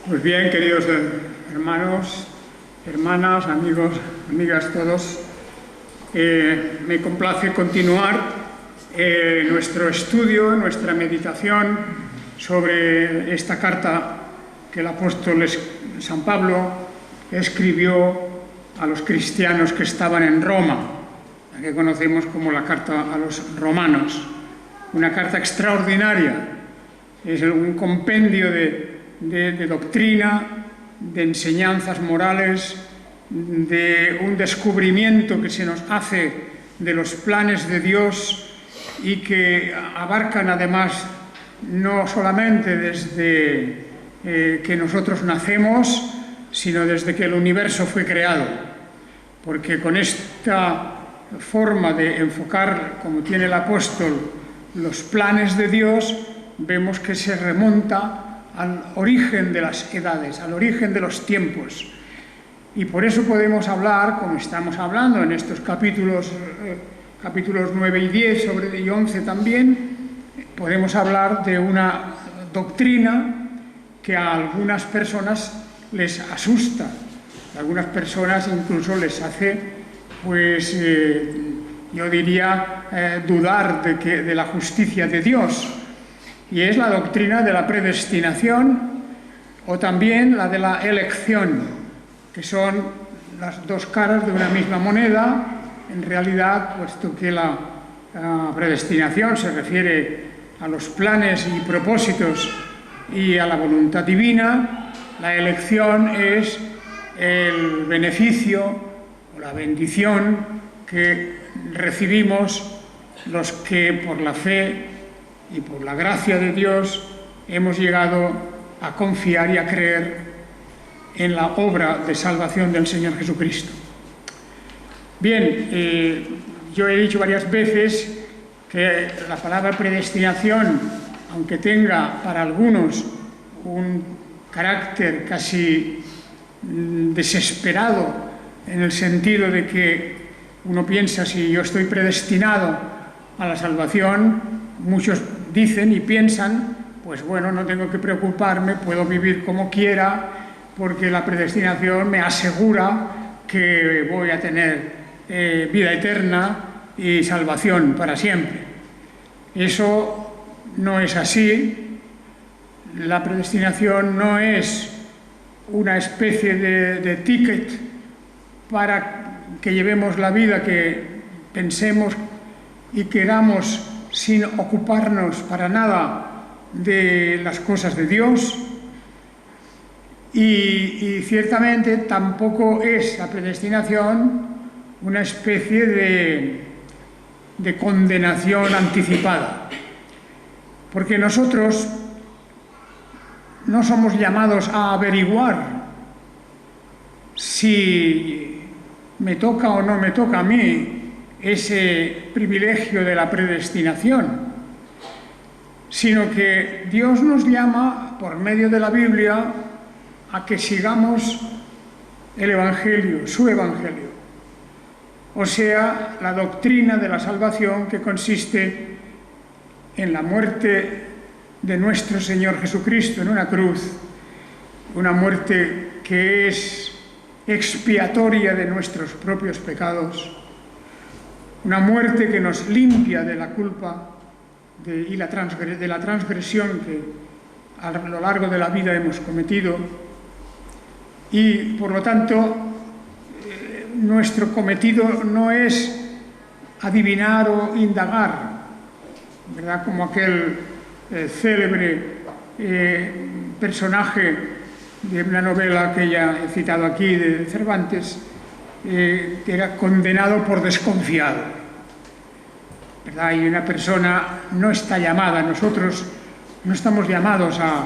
Pues bien, queridos hermanos, hermanas, amigos, amigas todos, me complace continuar nuestro estudio, nuestra meditación sobre esta carta que el apóstol San Pablo escribió a los cristianos que estaban en Roma, la que conocemos como la carta a los romanos. Una carta extraordinaria, es un compendio de doctrina, de enseñanzas morales, de un descubrimiento que se nos hace de los planes de Dios y que abarcan además no solamente desde que nosotros nacemos, sino desde que el universo fue creado. Porque con esta forma de enfocar, como tiene el apóstol, los planes de Dios, vemos que se remonta al origen de las edades, al origen de los tiempos. Y por eso podemos hablar, como estamos hablando en estos capítulos 9 y 10 y 11 también, podemos hablar de una doctrina que a algunas personas les asusta, a algunas personas incluso les hace, pues, yo diría, dudar de la justicia de Dios. Y es la doctrina de la predestinación o también la de la elección, que son las dos caras de una misma moneda, en realidad, puesto que la predestinación se refiere a los planes y propósitos y a la voluntad divina, la elección es el beneficio o la bendición que recibimos los que por la fe y por la gracia de Dios hemos llegado a confiar y a creer en la obra de salvación del Señor Jesucristo. Bien, yo he dicho varias veces que la palabra predestinación, aunque tenga para algunos un carácter casi desesperado, en el sentido de que uno piensa, si yo estoy predestinado a la salvación, muchos dicen y piensan, pues bueno, no tengo que preocuparme, puedo vivir como quiera, porque la predestinación me asegura que voy a tener vida eterna y salvación para siempre. Eso no es así. La predestinación no es una especie de ticket para que llevemos la vida que pensemos y queramos sin ocuparnos para nada de las cosas de Dios. Y ciertamente tampoco es la predestinación una especie de condenación anticipada. Porque nosotros no somos llamados a averiguar si me toca o no me toca a mí ese privilegio de la predestinación, sino que Dios nos llama, por medio de la Biblia, a que sigamos el Evangelio, su Evangelio, o sea, la doctrina de la salvación que consiste en la muerte de nuestro Señor Jesucristo en una cruz, una muerte que es expiatoria de nuestros propios pecados, una muerte que nos limpia de la culpa de la transgresión que a lo largo de la vida hemos cometido, y por lo tanto nuestro cometido no es adivinar o indagar, ¿verdad? Como aquel célebre personaje de una novela que ya he citado aquí, de Cervantes, que era condenado por desconfiado, ¿verdad? Y una persona no está llamada, nosotros no estamos llamados a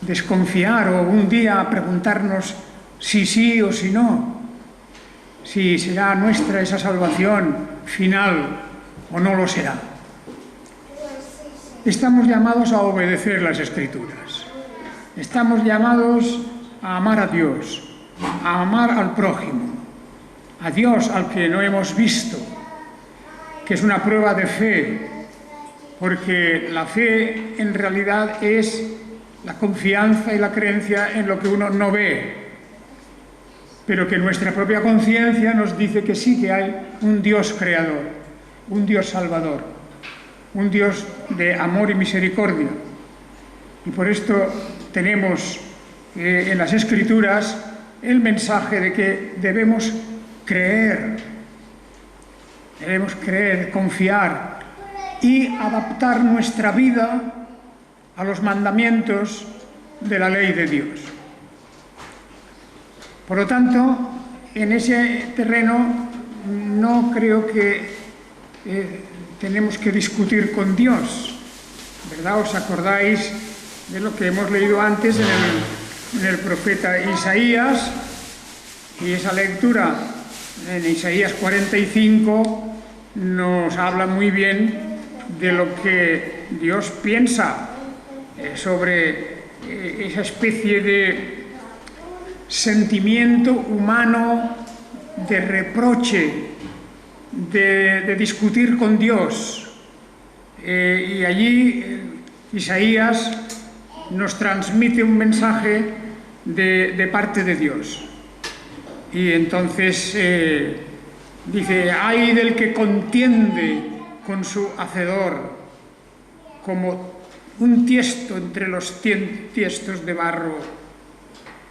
desconfiar o un día a preguntarnos si sí o si no, si será nuestra esa salvación final o no lo será. Estamos llamados a obedecer las Escrituras, estamos llamados a amar a Dios, a amar al prójimo, a Dios al que no hemos visto, que es una prueba de fe, porque la fe en realidad es la confianza y la creencia en lo que uno no ve, pero que nuestra propia conciencia nos dice que sí que hay un Dios creador, un Dios salvador, un Dios de amor y misericordia. Y por esto tenemos en las Escrituras el mensaje de que debemos creer, confiar y adaptar nuestra vida a los mandamientos de la ley de Dios. Por lo tanto, en ese terreno no creo que tenemos que discutir con Dios, ¿verdad? ¿Os acordáis de lo que hemos leído antes en el profeta Isaías? Y esa lectura en Isaías 45 nos habla muy bien de lo que Dios piensa sobre esa especie de sentimiento humano de reproche, de discutir con Dios. Y allí Isaías nos transmite un mensaje de parte de Dios. Y entonces dice: ay del que contiende con su hacedor, como un tiesto entre los tiestos de barro.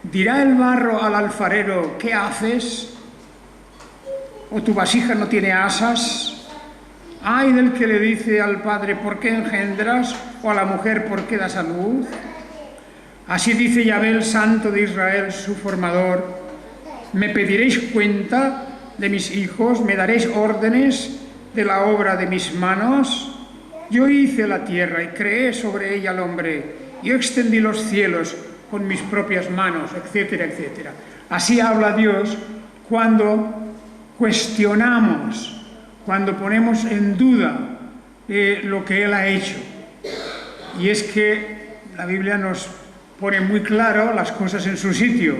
¿Dirá el barro al alfarero: ¿qué haces? ¿O tu vasija no tiene asas? Ay del que le dice al padre: ¿por qué engendras? ¿O a la mujer: ¿por qué das a luz? Así dice Yahvé, el Santo de Israel, su formador: ¿me pediréis cuenta de mis hijos? ¿Me daréis órdenes de la obra de mis manos? Yo hice la tierra y creé sobre ella al hombre. Yo extendí los cielos con mis propias manos, etcétera, etcétera. Así habla Dios cuando cuestionamos, cuando ponemos en duda lo que Él ha hecho. Y es que la Biblia nos pone muy claro las cosas en su sitio.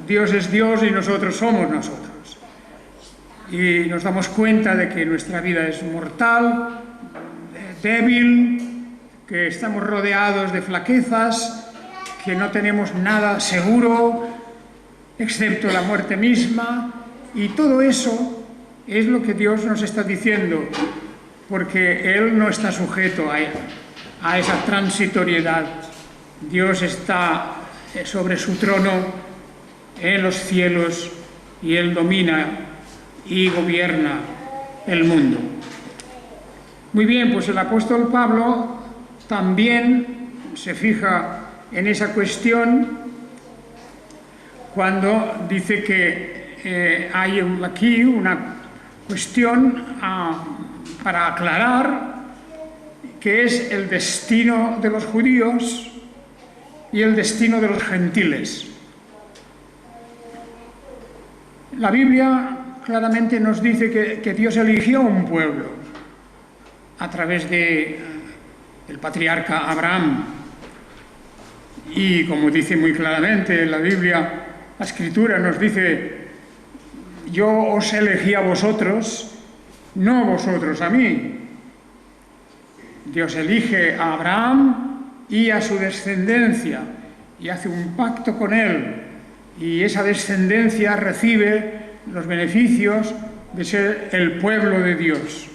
Dios es Dios y nosotros somos nosotros. Y nos damos cuenta de que nuestra vida es mortal, débil, que estamos rodeados de flaquezas, que no tenemos nada seguro, excepto la muerte misma. Y todo eso es lo que Dios nos está diciendo, porque Él no está sujeto a esa transitoriedad. Dios está sobre su trono en los cielos y Él domina y gobierna el mundo. Muy bien, pues el apóstol Pablo también se fija en esa cuestión cuando dice que hay aquí una cuestión para aclarar, que es el destino de los judíos y el destino de los gentiles. La Biblia claramente nos dice que Dios eligió un pueblo a través del patriarca Abraham. Y como dice muy claramente la Biblia, la Escritura nos dice: yo os elegí a vosotros, no vosotros a mí. Dios elige a Abraham y a su descendencia y hace un pacto con él, y esa descendencia recibe los beneficios de ser el pueblo de Dios,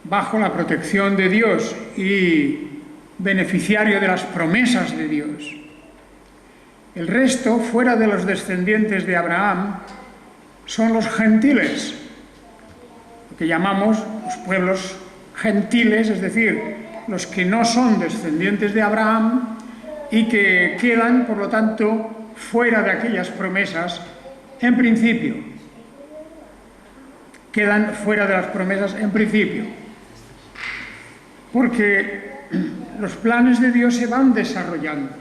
bajo la protección de Dios y beneficiario de las promesas de Dios. El resto, fuera de los descendientes de Abraham, son los gentiles, lo que llamamos los pueblos gentiles, es decir, los que no son descendientes de Abraham y que quedan, por lo tanto, fuera de aquellas promesas en principio. Quedan fuera de las promesas en principio, porque los planes de Dios se van desarrollando.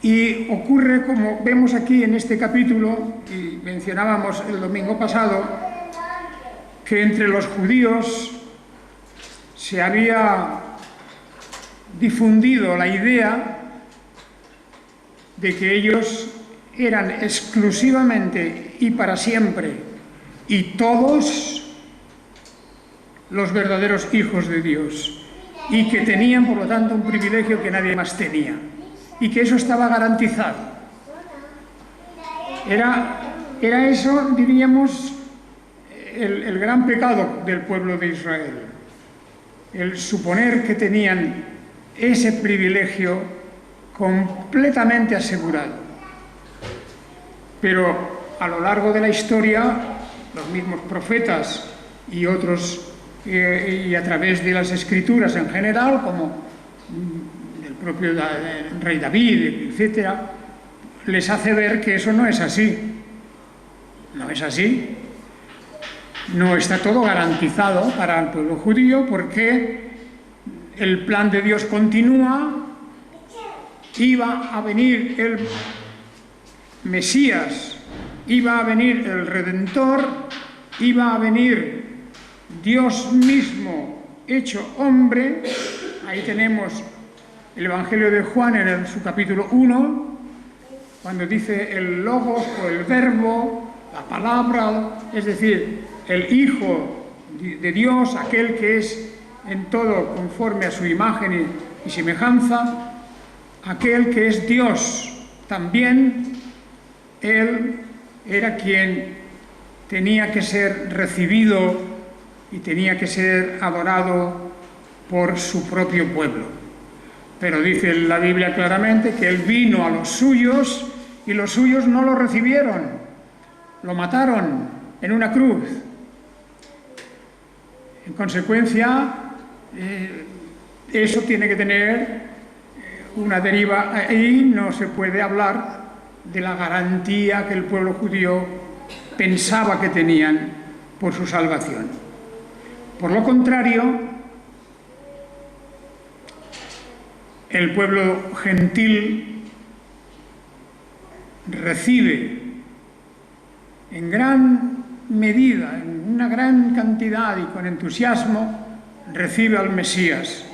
Y ocurre, como vemos aquí en este capítulo, y mencionábamos el domingo pasado, que entre los judíos se había difundido la idea de que ellos eran exclusivamente y para siempre y todos los verdaderos hijos de Dios, y que tenían, por lo tanto, un privilegio que nadie más tenía, y que eso estaba garantizado. Era eso, diríamos, el gran pecado del pueblo de Israel, el suponer que tenían ese privilegio completamente asegurado. Pero a lo largo de la historia, los mismos profetas y otros, y a través de las escrituras en general, como el propio rey David, etc., les hace ver que eso no es así. No es así. No está todo garantizado para el pueblo judío, porque el plan de Dios continúa. Iba a venir el Mesías, iba a venir el Redentor, iba a venir Dios mismo hecho hombre. Ahí tenemos el Evangelio de Juan en su capítulo 1, cuando dice el Logos o el Verbo, la palabra, es decir, el Hijo de Dios, aquel que es en todo conforme a su imagen y semejanza, aquel que es Dios. También Él era quien tenía que ser recibido y tenía que ser adorado por su propio pueblo. Pero dice la Biblia claramente que Él vino a los suyos y los suyos no lo recibieron, lo mataron en una cruz. En consecuencia, eso tiene que tener una deriva. Ahí no se puede hablar de la garantía que el pueblo judío pensaba que tenían por su salvación. Por lo contrario, el pueblo gentil recibe en gran medida, en una gran cantidad y con entusiasmo, recibe al Mesías.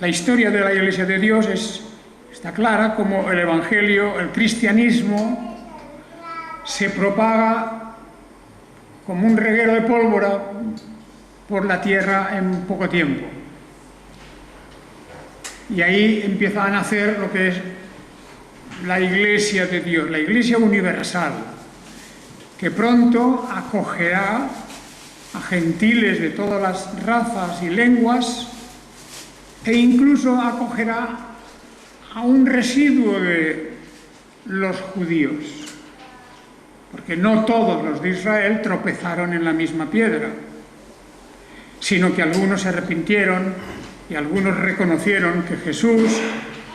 La historia de la Iglesia de Dios está clara, como el Evangelio, el cristianismo, se propaga como un reguero de pólvora por la tierra en poco tiempo. Y ahí empieza a nacer lo que es la Iglesia de Dios, la Iglesia universal, que pronto acogerá a gentiles de todas las razas y lenguas, e incluso acogerá a un residuo de los judíos, porque no todos los de Israel tropezaron en la misma piedra, sino que algunos se arrepintieron y algunos reconocieron que Jesús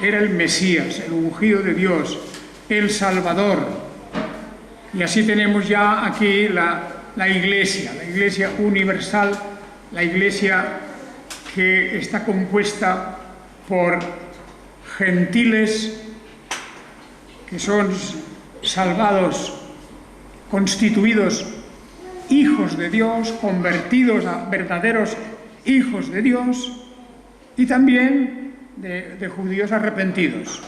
era el Mesías, el ungido de Dios, el Salvador. Y así tenemos ya aquí la Iglesia universal, la Iglesia que está compuesta por gentiles que son salvados, constituidos hijos de Dios, convertidos a verdaderos hijos de Dios, y también de judíos arrepentidos.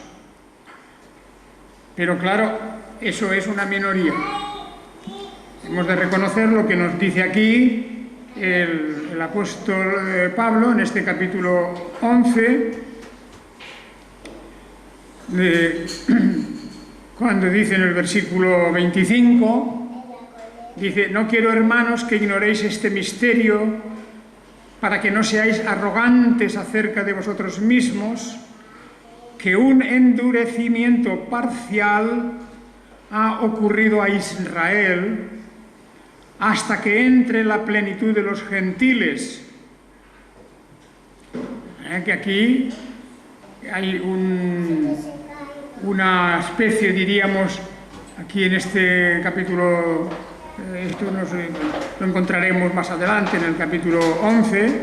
Pero claro, eso es una minoría. Hemos de reconocer lo que nos dice aquí el apóstol Pablo en este capítulo 11, cuando dice en el versículo 25, dice: no quiero, hermanos, que ignoréis este misterio, para que no seáis arrogantes acerca de vosotros mismos, que un endurecimiento parcial ha ocurrido a Israel hasta que entre la plenitud de los gentiles. Que aquí hay una especie, diríamos, aquí en este capítulo, esto lo encontraremos más adelante en el capítulo 11,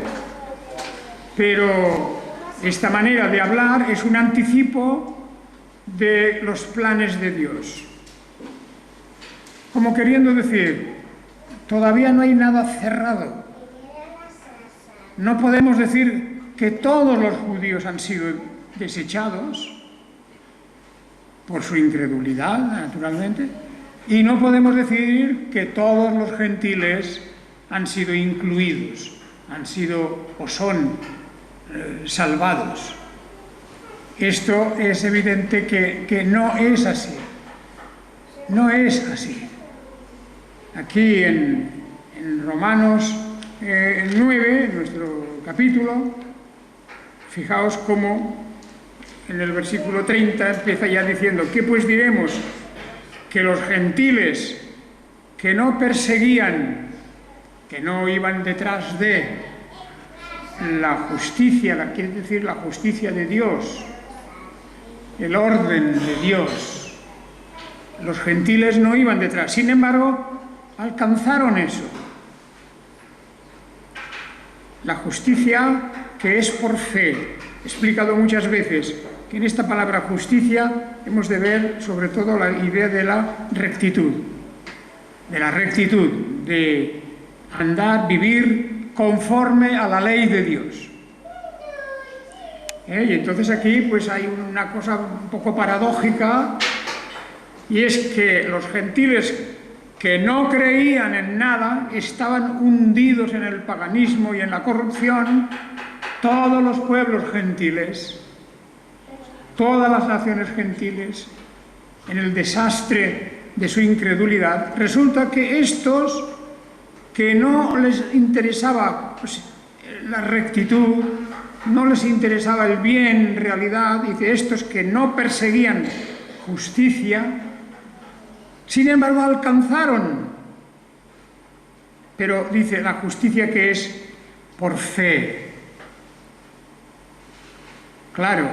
pero esta manera de hablar es un anticipo de los planes de Dios. Como queriendo decir, todavía no hay nada cerrado. No podemos decir que todos los judíos han sido desechados por su incredulidad, naturalmente, y no podemos decir que todos los gentiles han sido incluidos. han sido o son salvados. Esto es evidente que no es así. No es así. Aquí en Romanos 9, en nuestro capítulo, fijaos cómo en el versículo 30 empieza ya diciendo: ¿qué pues diremos? Que los gentiles que no perseguían, que no iban detrás de la justicia, quiere decir la justicia de Dios, el orden de Dios, los gentiles no iban detrás, sin embargo, alcanzaron eso. La justicia que es por fe. He explicado muchas veces que en esta palabra justicia hemos de ver sobre todo la idea de la rectitud, de andar, vivir conforme a la ley de Dios. Y entonces aquí pues hay una cosa un poco paradójica, y es que los gentiles que no creían en nada estaban hundidos en el paganismo y en la corrupción. Todos los pueblos gentiles, todas las naciones gentiles, en el desastre de su incredulidad, resulta que estos que no les interesaba pues, la rectitud, no les interesaba el bien en realidad, dice, estos que no perseguían justicia, sin embargo alcanzaron, pero dice la justicia que es por fe. Claro,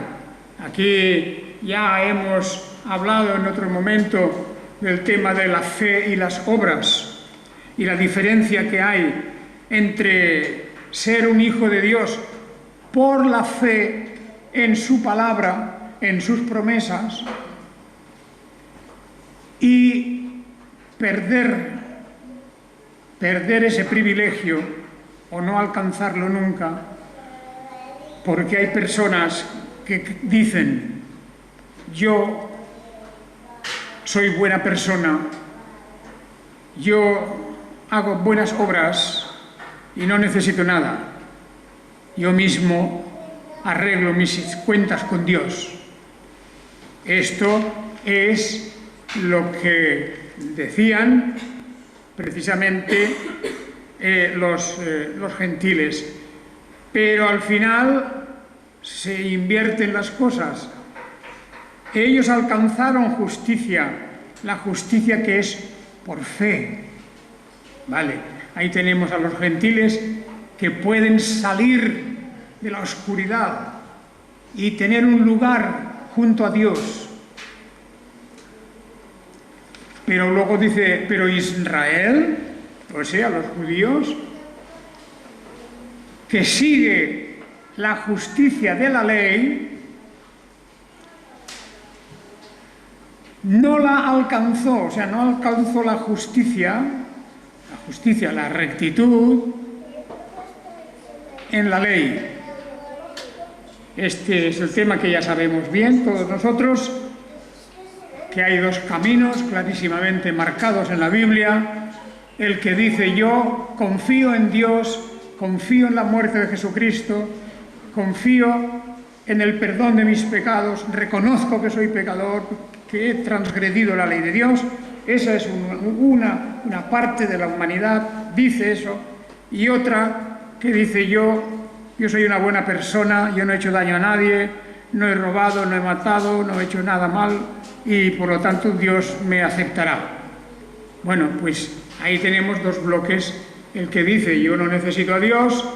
aquí ya hemos hablado en otro momento del tema de la fe y las obras y la diferencia que hay entre ser un hijo de Dios por la fe en su palabra, en sus promesas, y perder ese privilegio o no alcanzarlo nunca, porque hay personas que dicen: yo soy buena persona, yo hago buenas obras y no necesito nada, yo mismo arreglo mis cuentas con Dios. Esto es lo que decían precisamente los gentiles, pero al final se invierten las cosas. Ellos alcanzaron justicia, la justicia que es por fe. Vale, ahí tenemos a los gentiles que pueden salir de la oscuridad y tener un lugar junto a Dios. Pero luego dice, pero Israel, o sea, los judíos, que sigue la justicia de la ley, no la alcanzó, o sea, no alcanzó la justicia, la rectitud en la ley. Este es el tema que ya sabemos bien todos nosotros, que hay dos caminos clarísimamente marcados en la Biblia: el que dice yo confío en Dios, confío en la muerte de Jesucristo, confío en el perdón de mis pecados, reconozco que soy pecador, que he transgredido la ley de Dios. Esa es una parte de la humanidad, dice eso, y otra que dice yo soy una buena persona, yo no he hecho daño a nadie, no he robado, no he matado, no he hecho nada mal, y por lo tanto Dios me aceptará. Bueno, pues ahí tenemos dos bloques: el que dice yo no necesito a Dios,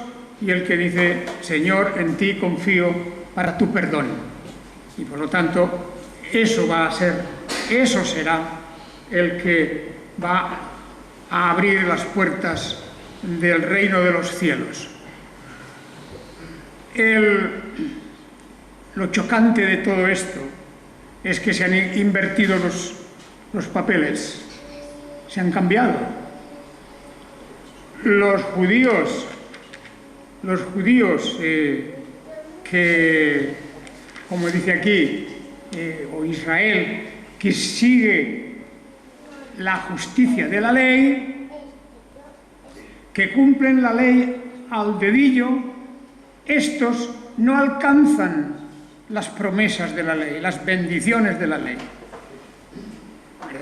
y el que dice Señor, en ti confío para tu perdón. Y por lo tanto eso será el que va a abrir las puertas del reino de los cielos. Lo chocante de todo esto es que se han invertido los papeles, se han cambiado. Los judíos que, como dice aquí, o Israel, que sigue la justicia de la ley, que cumplen la ley al dedillo, estos no alcanzan las promesas de la ley, las bendiciones de la ley.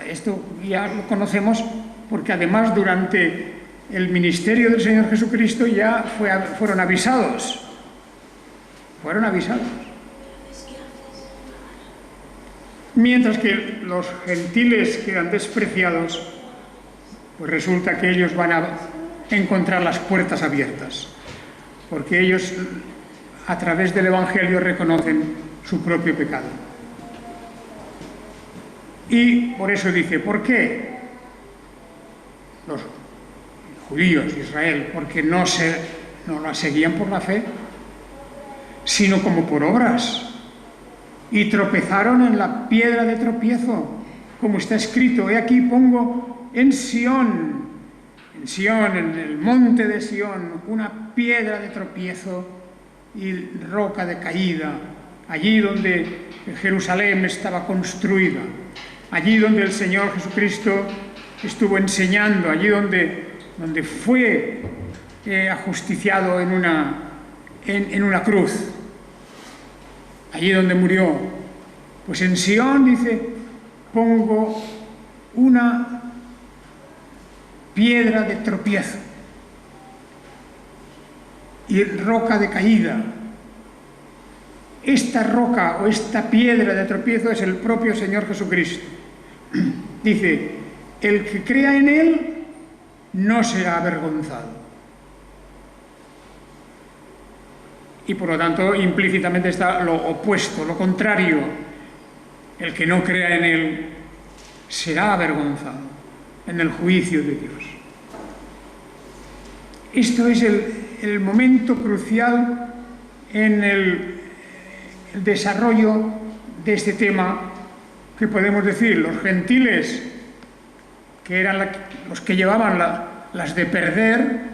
Esto ya lo conocemos porque además durante el ministerio del Señor Jesucristo ya fueron avisados. Fueron avisados. Mientras que los gentiles quedan despreciados, pues resulta que ellos van a encontrar las puertas abiertas, porque ellos a través del Evangelio reconocen su propio pecado. Y por eso dice, ¿por qué? Los judíos de Israel, porque no la seguían por la fe, sino como por obras, y tropezaron en la piedra de tropiezo, como está escrito, he aquí pongo en Sión, en el monte de Sión, una piedra de tropiezo y roca de caída, allí donde Jerusalén estaba construida, allí donde el Señor Jesucristo estuvo enseñando, allí donde fue ajusticiado en una cruz, allí donde murió. Pues en Sión, dice, pongo una piedra de tropiezo y roca de caída. Esta roca o esta piedra de tropiezo es el propio Señor Jesucristo. Dice, el que crea en Él no será avergonzado. Y por lo tanto, implícitamente está lo opuesto, lo contrario. El que no crea en Él será avergonzado en el juicio de Dios. Esto es el momento crucial en el desarrollo de este tema, que podemos decir, los gentiles, que eran los que llevaban las de perder,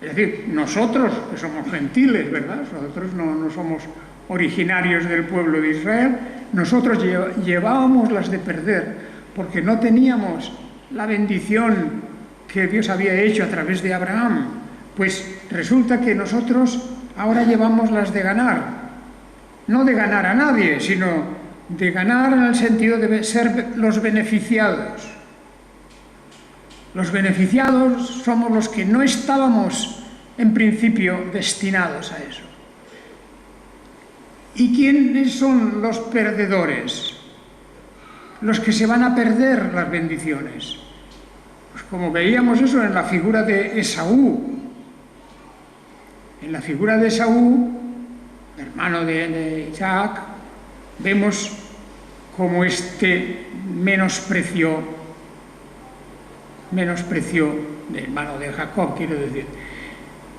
es decir, nosotros que somos gentiles, ¿verdad? Nosotros no somos originarios del pueblo de Israel, nosotros llevábamos las de perder, porque no teníamos la bendición que Dios había hecho a través de Abraham. Pues resulta que nosotros ahora llevamos las de ganar. No de ganar a nadie, sino de ganar en el sentido de ser los beneficiados. Los beneficiados somos los que no estábamos en principio destinados a eso. ¿Y quiénes son los perdedores? Los que se van a perder las bendiciones. Pues como veíamos eso en la figura de Esaú. En la figura de Esaú, hermano de Isaac, vemos cómo este menospreció, del hermano de Jacob, quiero decir,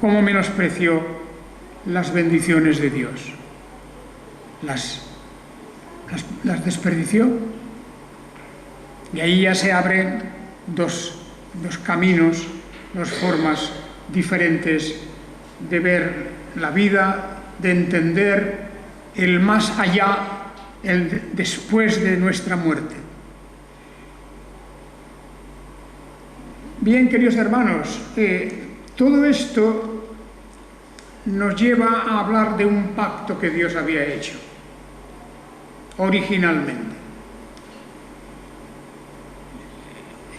cómo menospreció las bendiciones de Dios. Las desperdició. Y ahí ya se abren dos caminos, dos formas diferentes de ver la vida, de entender el más allá, el después de nuestra muerte. Bien, queridos hermanos, todo esto nos lleva a hablar de un pacto que Dios había hecho originalmente.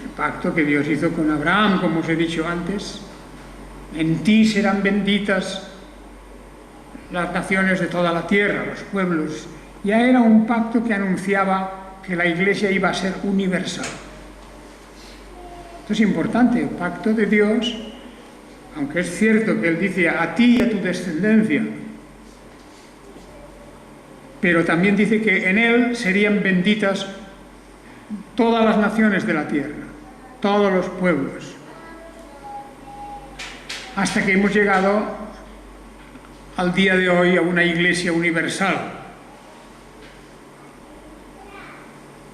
El pacto que Dios hizo con Abraham, como os he dicho antes: en ti serán benditas las naciones de toda la tierra, los pueblos. Ya era un pacto que anunciaba que la Iglesia iba a ser universal. Esto es importante, el pacto de Dios, aunque es cierto que Él dice a ti y a tu descendencia, pero también dice que en Él serían benditas todas las naciones de la tierra, todos los pueblos, hasta que hemos llegado al día de hoy a una Iglesia universal.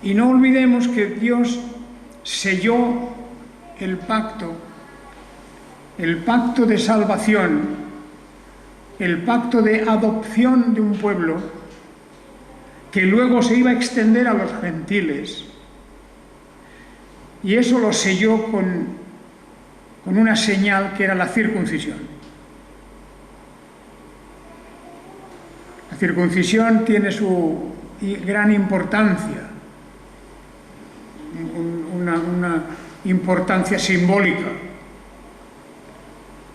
Y no olvidemos que Dios selló el pacto de salvación, el pacto de adopción de un pueblo, que luego se iba a extender a los gentiles. Y eso lo selló con una señal que era la circuncisión. circuncisión tiene su gran importancia, una importancia simbólica.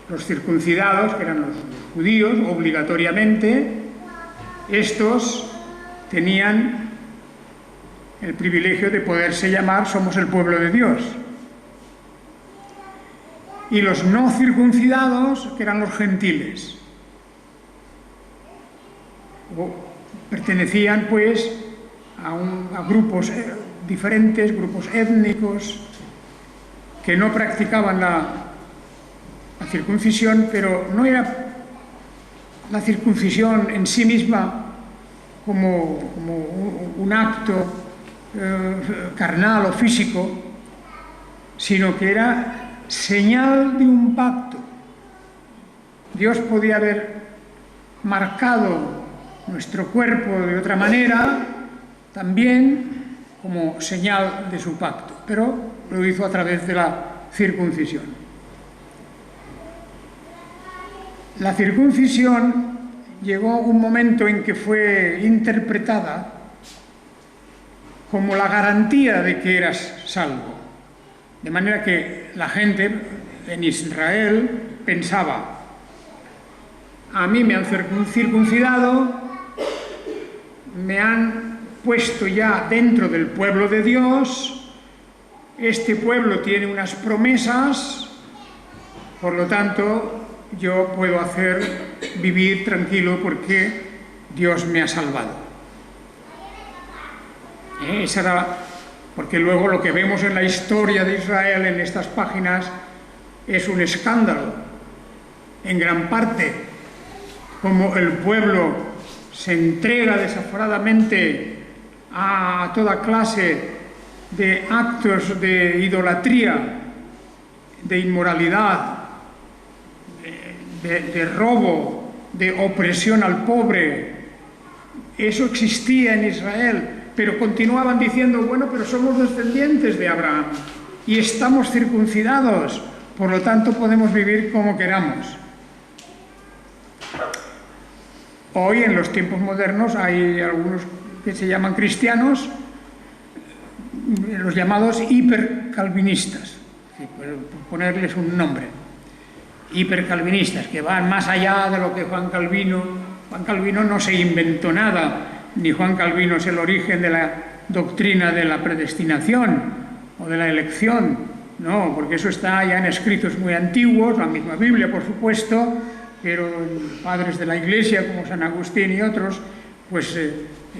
Los circuncidados, que eran los judíos, obligatoriamente, estos tenían el privilegio de poderse llamar somos el pueblo de Dios. Y los no circuncidados, que eran los gentiles, pertenecían pues a grupos diferentes, grupos étnicos, que no practicaban la circuncisión, pero no era la circuncisión en sí misma como un acto carnal o físico, sino que era señal de un pacto. Dios podía haber marcado nuestro cuerpo de otra manera, también como señal de su pacto, pero lo hizo a través de la circuncisión. La circuncisión llegó un momento en que fue interpretada como la garantía de que eras salvo. De manera que la gente en Israel pensaba: a mí me han circuncidado, me han puesto ya dentro del pueblo de Dios, este pueblo tiene unas promesas, por lo tanto yo puedo vivir tranquilo porque Dios me ha salvado. Esa era, porque luego lo que vemos en la historia de Israel en estas páginas es un escándalo, en gran parte, como el pueblo se entrega desaforadamente a toda clase de actos de idolatría, de inmoralidad, de robo, de opresión al pobre. Eso existía en Israel, pero continuaban diciendo: bueno, pero somos descendientes de Abraham y estamos circuncidados, por lo tanto podemos vivir como queramos. Hoy, en los tiempos modernos, hay algunos que se llaman cristianos, los llamados hipercalvinistas, por ponerles un nombre, hipercalvinistas, que van más allá de lo que Juan Calvino. Juan Calvino no se inventó nada, ni Juan Calvino es el origen de la doctrina de la predestinación o de la elección, no, porque eso está ya en escritos muy antiguos, la misma Biblia, por supuesto, pero padres de la Iglesia como San Agustín y otros, pues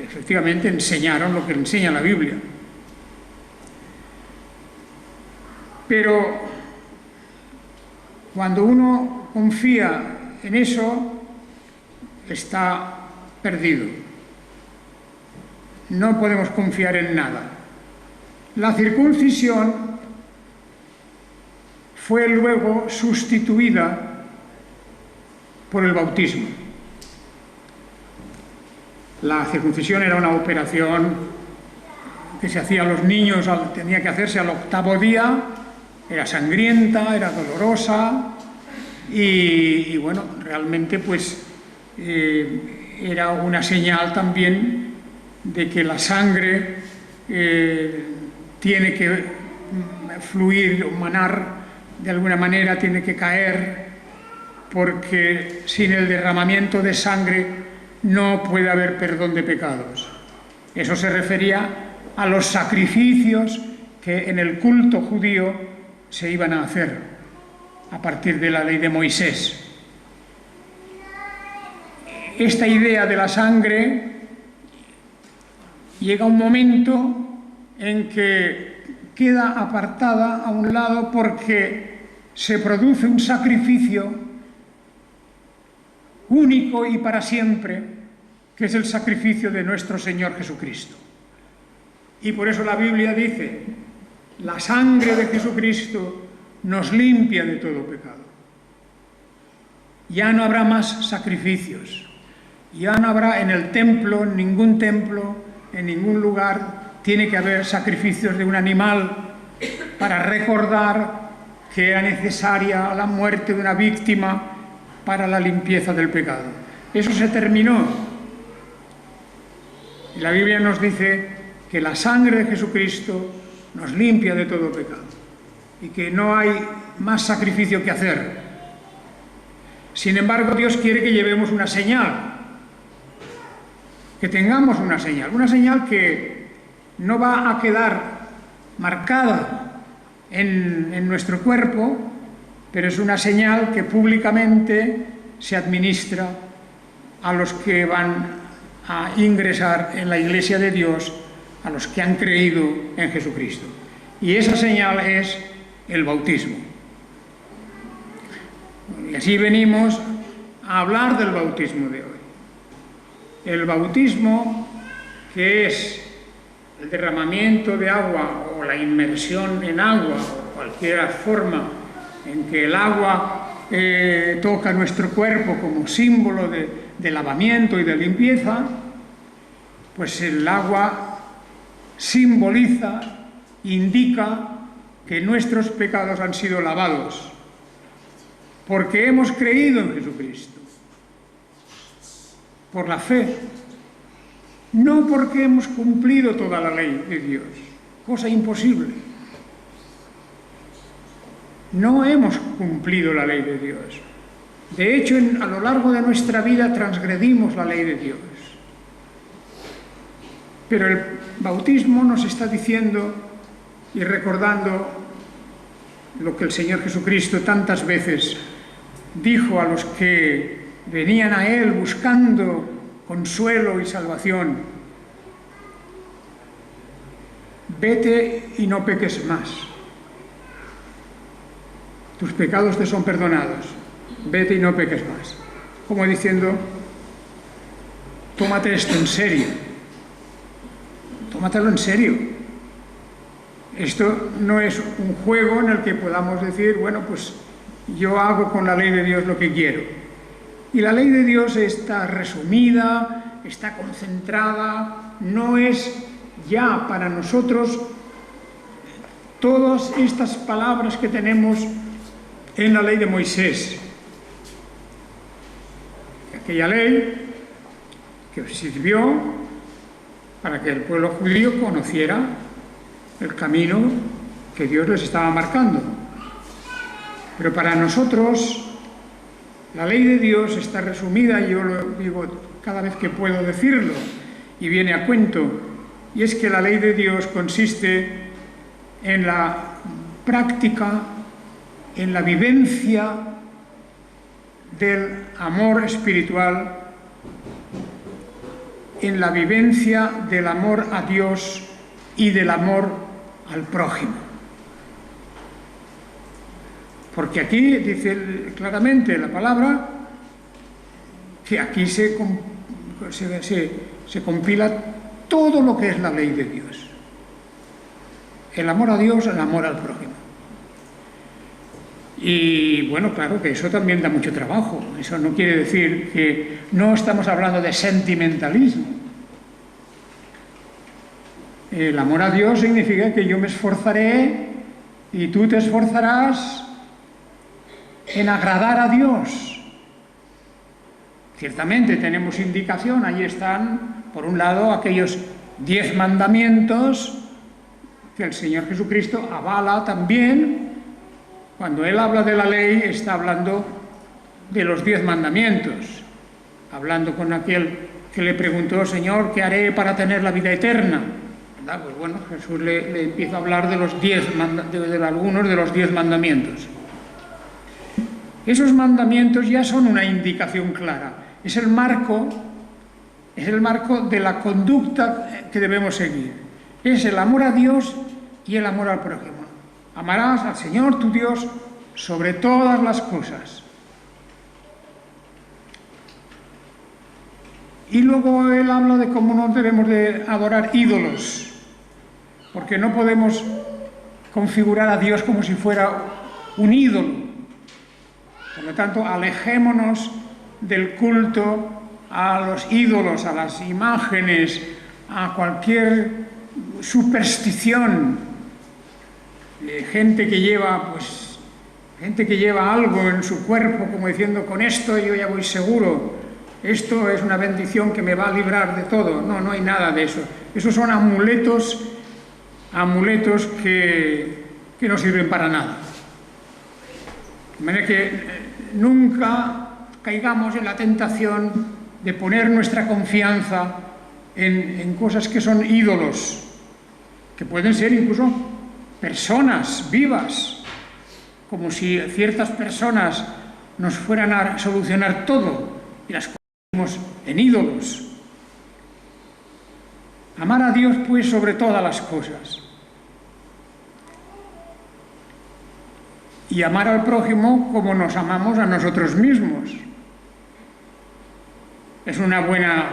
efectivamente enseñaron lo que enseña la Biblia. Pero cuando uno confía en eso, está perdido. No podemos confiar en nada. La circuncisión fue luego sustituida por el bautismo. La circuncisión era una operación que se hacía a los niños, tenía que hacerse al 8º día, era sangrienta, era dolorosa y bueno, realmente pues era una señal también de que la sangre tiene que fluir o manar de alguna manera, tiene que caer, porque sin el derramamiento de sangre no puede haber perdón de pecados. Eso se refería a los sacrificios que en el culto judío se iban a hacer a partir de la ley de Moisés. Esta idea de la sangre llega un momento en que queda apartada a un lado porque se produce un sacrificio único y para siempre, que es el sacrificio de nuestro Señor Jesucristo. Y por eso la Biblia dice: la sangre de Jesucristo nos limpia de todo pecado. Ya no habrá más sacrificios, ya no habrá en el templo, en ningún lugar, tiene que haber sacrificios de un animal para recordar que era necesaria la muerte de una víctima para la limpieza del pecado. Eso se terminó Y la Biblia nos dice que la sangre de Jesucristo nos limpia de todo pecado y que no hay más sacrificio que hacer. Sin embargo, Dios quiere que llevemos una señal, que tengamos una señal que no va a quedar marcada en nuestro cuerpo, pero es una señal que públicamente se administra a los que van a ingresar en la Iglesia de Dios, a los que han creído en Jesucristo. Y esa señal es el bautismo. Y así venimos a hablar del bautismo de hoy. El bautismo, que es el derramamiento de agua o la inmersión en agua, o cualquier forma en que el agua toca nuestro cuerpo como símbolo de lavamiento y de limpieza, pues el agua simboliza, indica que nuestros pecados han sido lavados, porque hemos creído en Jesucristo, por la fe, no porque hemos cumplido toda la ley de Dios, cosa imposible. No hemos cumplido la ley de Dios. De hecho, a lo largo de nuestra vida transgredimos la ley de Dios. Pero el bautismo nos está diciendo y recordando lo que el Señor Jesucristo tantas veces dijo a los que venían a Él buscando consuelo y salvación: vete y no peques más. Tus pecados te son perdonados. Vete y no peques más. Como diciendo, tómate esto en serio. Tómatelo en serio. Esto no es un juego en el que podamos decir, bueno, pues yo hago con la ley de Dios lo que quiero. Y la ley de Dios está resumida, está concentrada, no es ya para nosotros todas estas palabras que tenemos en la ley de Moisés. Aquella ley que sirvió para que el pueblo judío conociera el camino que Dios les estaba marcando. Pero para nosotros la ley de Dios está resumida, y yo lo digo cada vez que puedo decirlo, y viene a cuento, y es que la ley de Dios consiste en la práctica, en la vivencia del amor espiritual, en la vivencia del amor a Dios y del amor al prójimo. Porque aquí dice claramente la palabra que aquí se compila todo lo que es la ley de Dios. El amor a Dios, el amor al prójimo. Y bueno, claro que eso también da mucho trabajo. Eso no quiere decir que no estamos hablando de sentimentalismo. El amor a Dios significa que yo me esforzaré y tú te esforzarás en agradar a Dios. Ciertamente tenemos indicación, ahí están, por un lado, aquellos 10 mandamientos que el Señor Jesucristo avala también. Cuando Él habla de la ley, está hablando de los 10 mandamientos, hablando con aquel que le preguntó, Señor, ¿qué haré para tener la vida eterna? ¿Verdad? Pues bueno, Jesús le empieza a hablar de los 10 de algunos de los 10 mandamientos. Esos mandamientos ya son una indicación clara, es el marco de la conducta que debemos seguir. Es el amor a Dios y el amor al prójimo. Amarás al Señor tu Dios sobre todas las cosas. Y luego Él habla de cómo no debemos de adorar ídolos, porque no podemos configurar a Dios como si fuera un ídolo. Por lo tanto, alejémonos del culto a los ídolos, a las imágenes, a cualquier superstición. Gente que lleva algo en su cuerpo, como diciendo, con esto yo ya voy seguro. esto es una bendición que me va a librar de todo. No, no hay nada de eso. Esos son amuletos que no sirven para nada. De manera que nunca caigamos en la tentación de poner nuestra confianza en cosas que son ídolos, que pueden ser incluso personas vivas, como si ciertas personas nos fueran a solucionar todo y las convertimos en ídolos. Amar a Dios, pues, sobre todas las cosas. Y amar al prójimo como nos amamos a nosotros mismos. Es una buena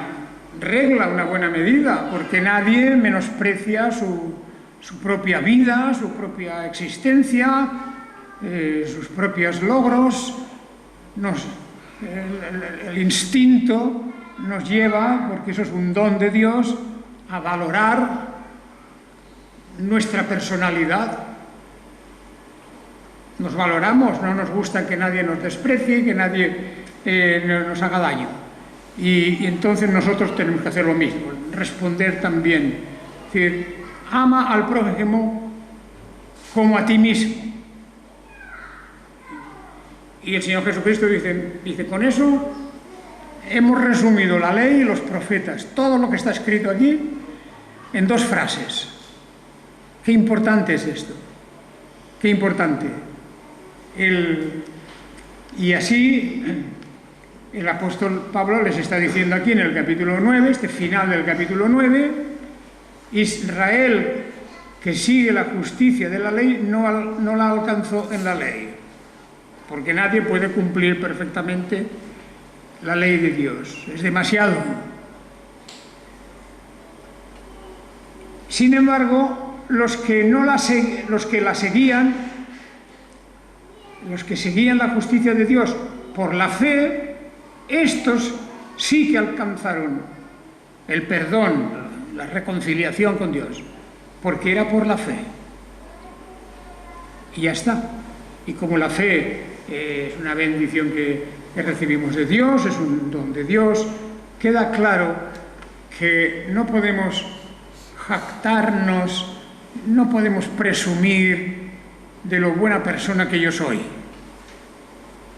regla, una buena medida, porque nadie menosprecia su propia vida, su propia existencia, sus propios logros. El instinto nos lleva, porque eso es un don de Dios, a valorar nuestra personalidad. Nos valoramos, no nos gusta que nadie nos desprecie, que nadie nos haga daño. Y entonces nosotros tenemos que hacer lo mismo, responder también. Es decir, ama al prójimo como a ti mismo. Y el Señor Jesucristo dice, con eso hemos resumido la ley y los profetas, todo lo que está escrito aquí, en 2 frases. Qué importante es esto, qué importante. Y así el apóstol Pablo les está diciendo aquí en el capítulo 9, este final del capítulo 9, Israel que sigue la justicia de la ley no la alcanzó en la ley, porque nadie puede cumplir perfectamente la ley de Dios, es demasiado. Sin embargo, los que seguían la justicia de Dios por la fe, estos sí que alcanzaron el perdón, la reconciliación con Dios, porque era por la fe. Y ya está. Y como la fe es una bendición que recibimos de Dios, es un don de Dios, queda claro que no podemos jactarnos, no podemos presumir de lo buena persona que yo soy.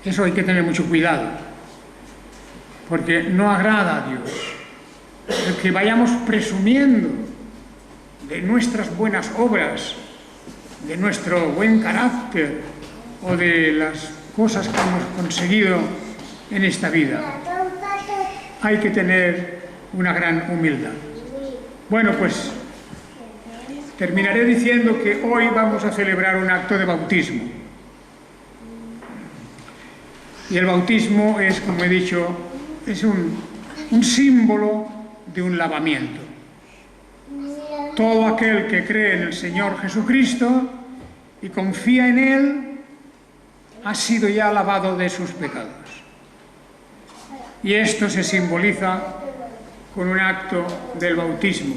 Eso hay que tener mucho cuidado, porque no agrada a Dios. El que vayamos presumiendo de nuestras buenas obras, de nuestro buen carácter o de las cosas que hemos conseguido en esta vida. Hay que tener una gran humildad. Bueno, pues terminaré diciendo que hoy vamos a celebrar un acto de bautismo. Y el bautismo es, como he dicho, es un símbolo de un lavamiento. Todo aquel que cree en el Señor Jesucristo y confía en Él ha sido ya lavado de sus pecados. Y esto se simboliza con un acto del bautismo.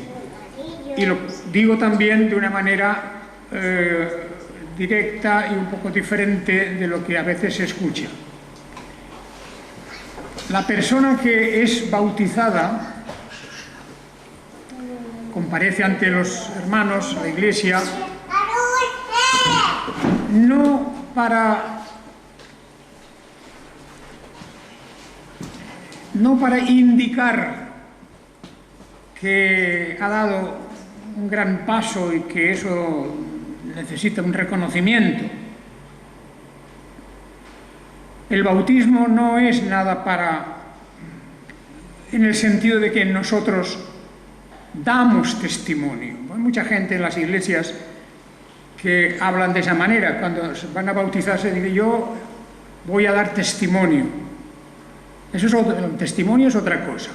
Y lo digo también de una manera directa y un poco diferente de lo que a veces se escucha. La persona que es bautizada comparece ante los hermanos, la Iglesia, no para indicar que ha dado un gran paso y que eso necesita un reconocimiento. El bautismo no es nada en el sentido de que nosotros damos testimonio. Hay mucha gente en las iglesias que hablan de esa manera. Cuando van a bautizarse, dicen, yo voy a dar testimonio. El testimonio es otra cosa.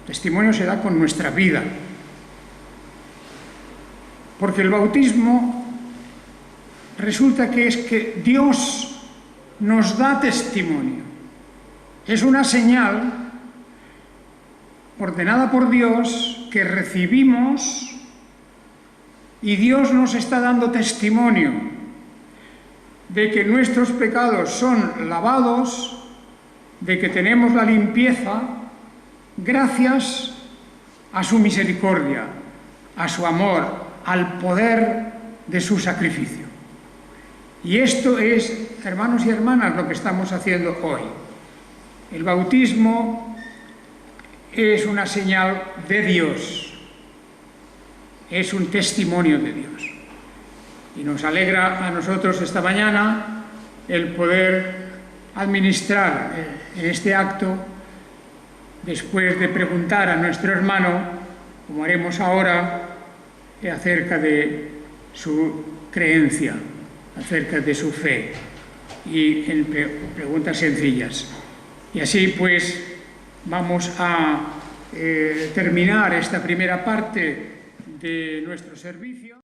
El testimonio se da con nuestra vida. Porque el bautismo resulta que es que Dios nos da testimonio. Es una señal ordenada por Dios que recibimos y Dios nos está dando testimonio de que nuestros pecados son lavados de que tenemos la limpieza gracias a su misericordia, a su amor, al poder de su sacrificio. Y esto es, hermanos y hermanas, lo que estamos haciendo hoy. El bautismo es una señal de Dios, es un testimonio de Dios. Y nos alegra a nosotros esta mañana el poder administrar en este acto, después de preguntar a nuestro hermano, como haremos ahora, acerca de su creencia, acerca de su fe, y en preguntas sencillas. Y así pues vamos a terminar esta primera parte de nuestro servicio.